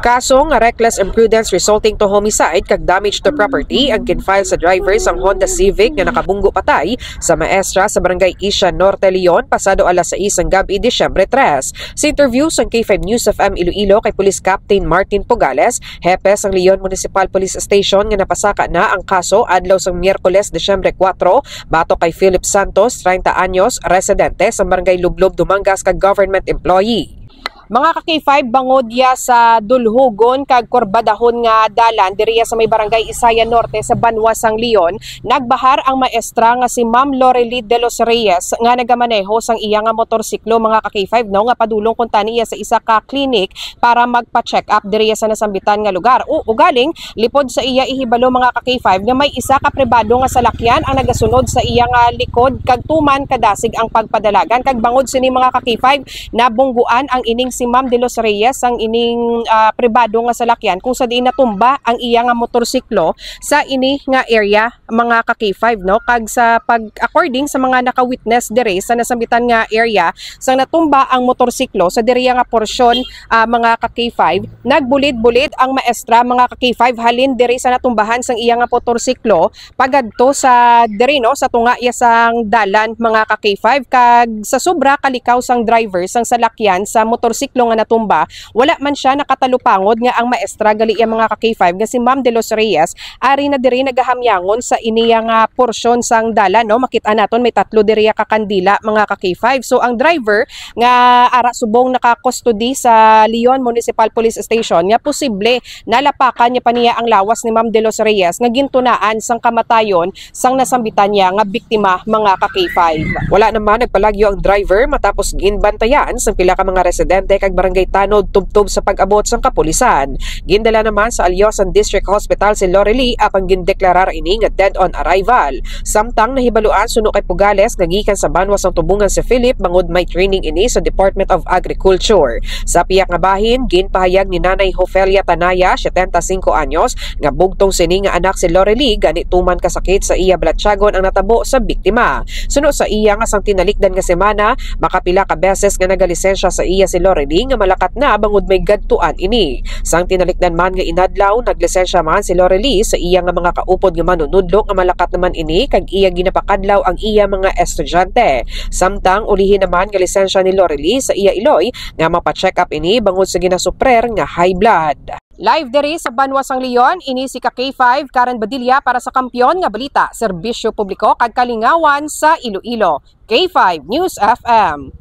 Kaso nga reckless imprudence resulting to homicide kag damage to property ang ginfile sa driver sang Honda Civic nga nakabunggo patay sa maestra sa barangay Isya Norte, Leon pasado alas 6 ng gabi Disyembre 3. Sa interview sa K5 News FM Iloilo kay Police Captain Martin Pogales, hepe sang Leon Municipal Police Station nga napasaka na ang kaso adlaw sang Miyerkules Disyembre 4 bato kay Philip Santos, 30 anyos, residente sa barangay Lublob, Dumangas kag government employee. Mga ka-K5 bangod ya sa dulhugon kag korbadahon nga dalan diriya sa may barangay Isaya Norte sa Banwa sang Leon, nagbahar ang maestra nga si Ma'am Lorely de los Reyes nga nagamaneho sang iya nga motorsiklo mga ka-K5 no nga padulong kun taniya sa isa ka clinic para magpa-check up diriya sa nasambitan nga lugar. Ugaling lipod sa iya ihibalo mga ka-K5 nga may isa ka pribado nga salakyan ang nagasunod sa iya nga likod kag tuman kadasig ang pagpadalagan kag bangod sini mga ka-K5 nabungguan ang ining si Ma'am de los Reyes ang ining pribado nga salakyan kung sa diin natumba ang iya nga motorsiklo sa ini nga area mga ka-K5 no kag sa according sa mga naka-witness dire sa nasambitan nga area sang natumba ang motorsiklo sa diriya nga porsyon mga ka-K5 nagbulid-bulid ang maestra mga ka-K5 halin dire sa natumbahan sang iya nga motorsiklo pagadto sa dire no sa tunga ya sang dalan mga ka-K5 kag sa sobra kalikaw sang driver sang salakyan sa motorsiklo nga natumba, wala man siya nakatalupangod nga ang maestra gali iya mga ka-K5 nga si Ma'am de los Reyes ari na diri nagahamyangon sa iniya nga porsyon sang dalan no makita naton may tatlo diri ka kandila mga ka-K5. So ang driver nga ara subong naka-custody sa Leon Municipal Police Station nga posible nalapakan niya pa niya ang lawas ni Ma'am de los Reyes nga gintunaan sang kamatayon sang nasambitan niya nga biktima mga ka-K5. Wala naman nagpalagyo ang driver matapos ginbantayan sang pila ka mga residente kag barangay Tanod tubtob sa pag-abot sang kapulisan. Gindala naman sa Alyosan District Hospital si Lorely apang gindeklarar ini nga dead on arrival. Samtang nahibaluan suno kay Pugales nga gikan sa banwa sang tubungan si Philip bangod may training ini sa Department of Agriculture. Sa piyak nga bahin ginpahayag ni Nanay Hofelia Tanaya, 75 anyos, nga bugtong sini nga anak si Lorely gani tuman kasakit sa iya blatsagon ang natabo sa biktima. Suno sa iya nga sang tinalikdan nga semana, makapila ka beses nga nagalisensya sa iya si Lorely nga malakat na bangod may gadtuan ini. Sang tinalikdan man nga inadlaw naglisensya man si Lorely sa iya nga mga kaupod nga manunudlo nga malakat naman ini kag iya ginapakadlaw ang iya mga estudyante. Samtang ulihin naman nga lisensya ni Lorely sa iya iloy nga mapa-check up ini bangod sa ginasuprer nga high blood. Live diri sa Banwa sang Leon, ini si K5 Karen Badilla para sa Kampiyon nga Balita, Serbisyo Publiko kag Kalingawan sa Iloilo. K5 News FM.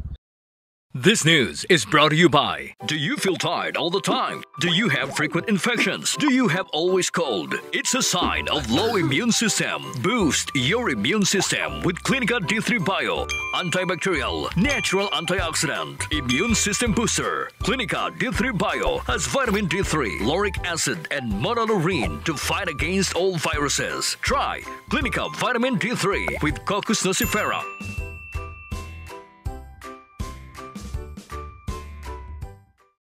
This news is brought to you by: do you feel tired all the time? Do you have frequent infections? Do you have always cold? It's a sign of low immune system. Boost your immune system with Clinica D3 Bio, antibacterial, natural antioxidant, immune system booster. Clinica D3 Bio has vitamin D3, lauric acid, and monolurine to fight against all viruses. Try Clinica Vitamin D3 with Coccus nocifera.